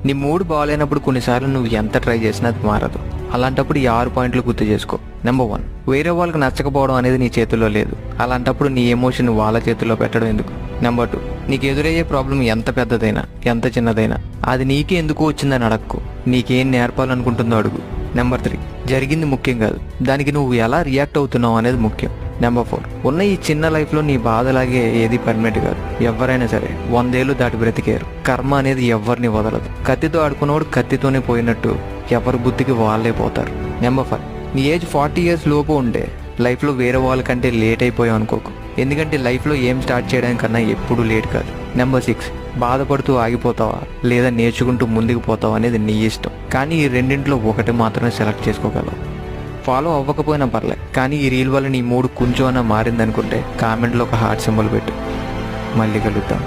నీ మూడ్ బాగాలేనప్పుడు కొన్నిసార్లు నువ్వు ఎంత ట్రై చేసినా అది మారదు. అలాంటప్పుడు ఈ 6 పాయింట్లు గుర్తు చేసుకో. నెంబర్ 1, వేరే వాళ్ళకి నచ్చకపోవడం అనేది నీ చేతుల్లో లేదు. అలాంటప్పుడు నీ ఎమోషన్ వాళ్ళ చేతుల్లో పెట్టడం ఎందుకు? నెంబర్ 2, నీకు ఎదురయ్యే ప్రాబ్లం ఎంత పెద్దదైనా ఎంత చిన్నదైనా అది నీకే ఎందుకు వచ్చిందని అడక్కు, నీకేం నేర్పాలనుకుంటుందో అడుగు. నెంబర్ 3, జరిగింది ముఖ్యం కాదు, దానికి నువ్వు ఎలా రియాక్ట్ అవుతున్నావు అనేది ముఖ్యం. నెంబర్ 4, ఉన్న ఈ చిన్న లైఫ్లో నీ బాధలాగే ఏది పర్మనెంట్ కాదు. ఎవరైనా సరే 100 ఏళ్ళు దాటి బ్రతికేరు. కర్మ అనేది ఎవరిని వదలదు. కత్తితో ఆడుకున్నవాడు కత్తితోనే పోయినట్టు ఎవరి బుద్ధికి వాళ్ళే పోతారు. నెంబర్ 5, నీ ఏజ్ 40 years లోపు ఉంటే లైఫ్లో వేరే వాళ్ళకంటే లేట్ అయిపోయావు అనుకోకు. ఎందుకంటే లైఫ్లో ఏం స్టార్ట్ చేయడానికన్నా ఎప్పుడూ లేట్ కాదు. నెంబర్ 6, బాధపడుతూ ఆగిపోతావా లేదా నేర్చుకుంటూ ముందుకు పోతావా అనేది నీ ఇష్టం. కానీ ఈ రెండింటిలో ఒకటి మాత్రమే సెలెక్ట్ చేసుకోగలవు. ఫాలో అవ్వకపోయినా పర్లేదు, కానీ ఈ రీల్ వల్ల నీ మూడు కొంచెం అన్నా మారిందనుకుంటే కామెంట్లో ఒక హార్ట్ సింబల్ పెట్టు. మళ్ళీ కలుద్దాం.